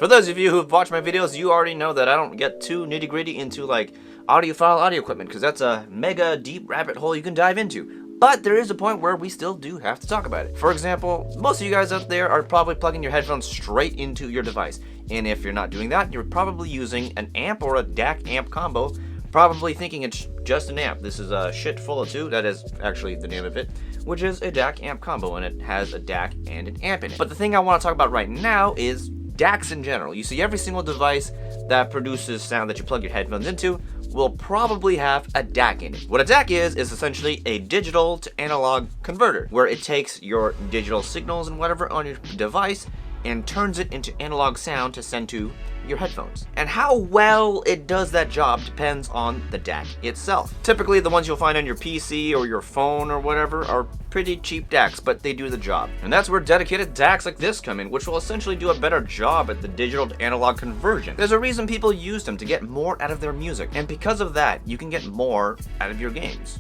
For those of you who've watched my videos, you already know that I don't get too nitty-gritty into like audiophile audio equipment, because that's a mega deep rabbit hole you can dive into. But there is a point where we still do have to talk about it. For example, most of you guys out there are probably plugging your headphones straight into your device. And if you're not doing that, you're probably using an amp or a DAC amp combo, probably thinking it's just an amp. This is a shit full of two, that is actually the name of it, which is a DAC amp combo, and it has a DAC and an amp in it. But the thing I want to talk about right now is DACs in general. You see, every single device that produces sound that you plug your headphones into will probably have a DAC in it. What a DAC is essentially a digital to analog converter, where it takes your digital signals and whatever on your device and turns it into analog sound to send to your headphones. And how well it does that job depends on the DAC itself. Typically, the ones you'll find on your PC or your phone or whatever are pretty cheap DACs, but they do the job. And that's where dedicated DACs like this come in, which will essentially do a better job at the digital to analog conversion. There's a reason people use them, to get more out of their music, and because of that, you can get more out of your games.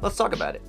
Let's talk about it.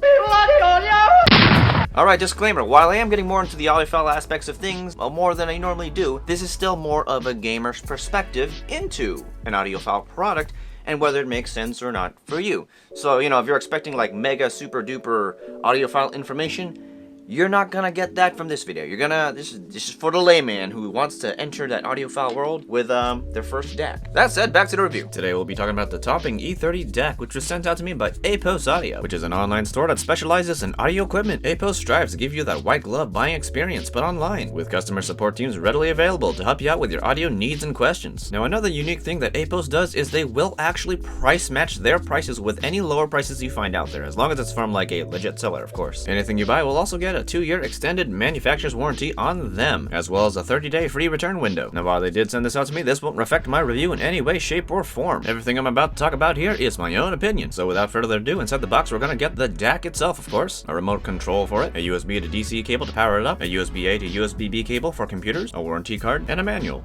Alright, disclaimer, while I am getting more into the audiophile aspects of things, more than I normally do, this is still more of a gamer's perspective into an audiophile product and whether it makes sense or not for you. So, you know, if you're expecting like mega super duper audiophile information, you're not gonna get that from this video. This is for the layman who wants to enter that audiophile world with their first DAC. That said, back to the review. Today we'll be talking about the Topping E30 DAC, which was sent out to me by Apos Audio, which is an online store that specializes in audio equipment. Apos strives to give you that white glove buying experience, but online, with customer support teams readily available to help you out with your audio needs and questions. Now, another unique thing that Apos does is they will actually price match their prices with any lower prices you find out there, as long as it's from like a legit seller, of course. Anything you buy will also get a 2-year extended manufacturer's warranty on them, as well as a 30-day free return window. Now, while they did send this out to me, this won't affect my review in any way, shape, or form. Everything I'm about to talk about here is my own opinion. So without further ado, inside the box we're gonna get the DAC itself, of course, a remote control for it, a USB to DC cable to power it up, a USB-A to USB-B cable for computers, a warranty card, and a manual.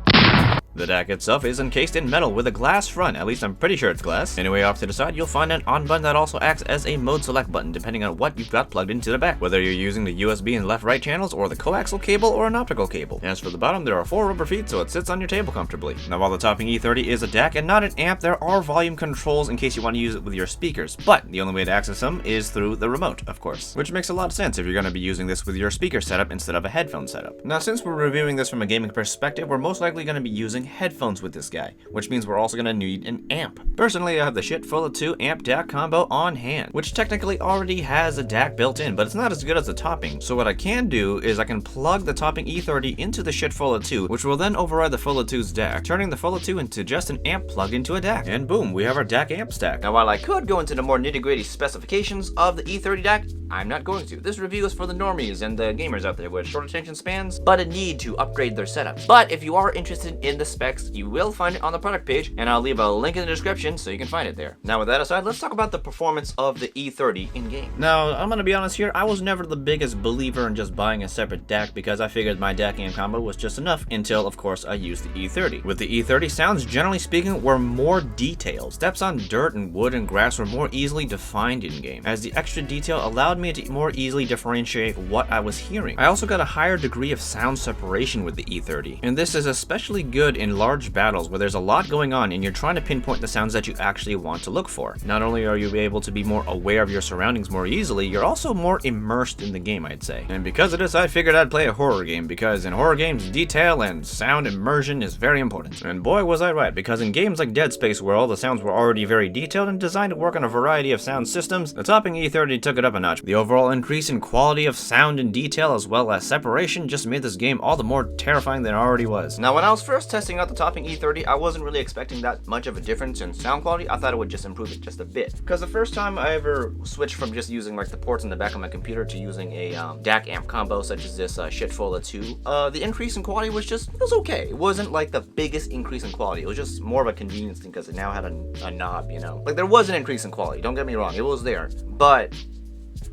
The DAC itself is encased in metal with a glass front, at least I'm pretty sure it's glass. Anyway, off to the side, you'll find an on button that also acts as a mode select button depending on what you've got plugged into the back, whether you're using the USB and left-right channels or the coaxial cable or an optical cable. As for the bottom, there are 4 rubber feet so it sits on your table comfortably. Now, while the Topping E30 is a DAC and not an amp, there are volume controls in case you want to use it with your speakers, but the only way to access them is through the remote, of course, which makes a lot of sense if you're going to be using this with your speaker setup instead of a headphone setup. Now, since we're reviewing this from a gaming perspective, we're most likely going to be using headphones with this guy, which means we're also going to need an amp. Personally, I have the shit full of 2 amp DAC combo on hand, which technically already has a DAC built in, but it's not as good as the Topping. So what I can do is I can plug the Topping E30 into the shit full of 2, which will then override the full of 2's DAC, turning the full of 2 into just an amp plug into a DAC. And boom, we have our DAC amp stack. Now, while I could go into the more nitty-gritty specifications of the E30 DAC, I'm not going to. This review is for the normies and the gamers out there with short attention spans, but a need to upgrade their setups. But if you are interested in the specs, you will find it on the product page, and I'll leave a link in the description so you can find it there. Now, with that aside, let's talk about the performance of the E30 in-game. Now, I'm gonna be honest here, I was never the biggest believer in just buying a separate DAC because I figured my DAC amp combo was just enough until, of course, I used the E30. With the E30, sounds generally speaking were more detailed. Steps on dirt and wood and grass were more easily defined in-game, as the extra detail allowed me to more easily differentiate what I was hearing. I also got a higher degree of sound separation with the E30, and this is especially good in large battles where there's a lot going on and you're trying to pinpoint the sounds that you actually want to look for. Not only are you able to be more aware of your surroundings more easily, you're also more immersed in the game, I'd say. And because of this, I figured I'd play a horror game, because in horror games, detail and sound immersion is very important. And boy, was I right, because in games like Dead Space, where all the sounds were already very detailed and designed to work on a variety of sound systems, the Topping E30 took it up a notch. The overall increase in quality of sound and detail as well as separation just made this game all the more terrifying than it already was. Now, when I was first testing out the Topping E30, I wasn't really expecting that much of a difference in sound quality. I thought it would just improve it just a bit, because the first time I ever switched from just using like the ports in the back of my computer to using a DAC amp combo such as this shit full of 2, the increase in quality was okay. It wasn't like the biggest increase in quality. It was just more of a convenience thing because it now had a knob, you know. Like, there was an increase in quality, don't get me wrong, it was there, but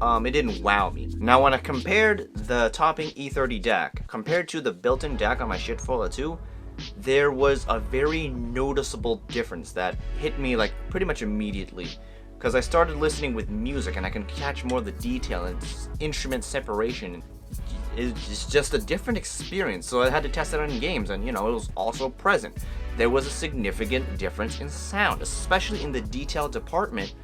it didn't wow me. Now, when I compared the Topping E30 DAC compared to the built-in DAC on my shit full of 2, there was a very noticeable difference that hit me like pretty much immediately, because I started listening with music and I can catch more of the detail and instrument separation. it's just a different experience. So I had to test it on games, and you know, it was also present. There was a significant difference in sound, especially in the detail department,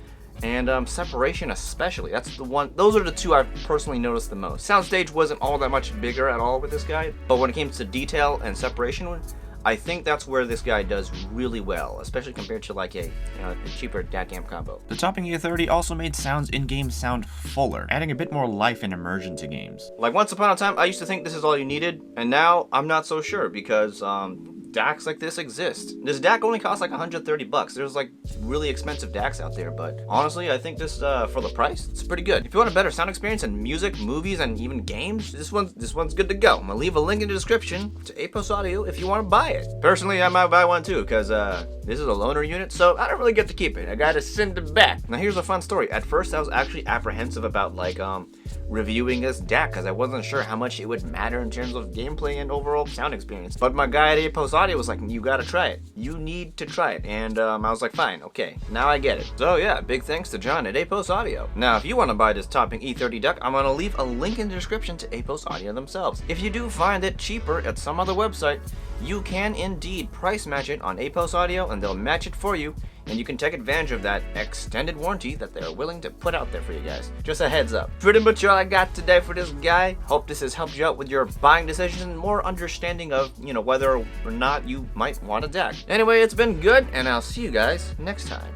and separation especially. That's the one. Those are the two I've personally noticed the most. Soundstage wasn't all that much bigger at all with this guy, but when it came to detail and separation, I think that's where this guy does really well, especially compared to like a cheaper DAC amp combo. The topping E30 also made sounds in-game sound fuller, adding a bit more life and immersion to games. Like once upon a time, I used to think this is all you needed, and now I'm not so sure because DACs like this exist. This DAC only costs like 130 bucks. There's like really expensive DACs out there, but honestly, I think this for the price, it's pretty good. If you want a better sound experience in music, movies, and even games, this one's good to go. I'm gonna leave a link in the description to Apos Audio if you want to buy it. Personally, I might buy one too, because this is a loaner unit, so I don't really get to keep it. I gotta send it back. Now here's a fun story. At first, I was actually apprehensive about like reviewing this DAC because I wasn't sure how much it would matter in terms of gameplay and overall sound experience. But my guy at Apos Audio was like, you gotta try it. You need to try it. And I was like, fine, okay, now I get it. So yeah, big thanks to John at Apos Audio. Now, if you want to buy this topping E30 DAC, I'm gonna leave a link in the description to Apos Audio themselves. If you do find it cheaper at some other website, you can indeed price match it on Apos Audio and they'll match it for you, and you can take advantage of that extended warranty that they're willing to put out there for you guys. Just a heads up. Pretty much all I got today for this guy. Hope this has helped you out with your buying decisions and more understanding of, you know, whether or not you might want a DAC. Anyway, it's been good, and I'll see you guys next time.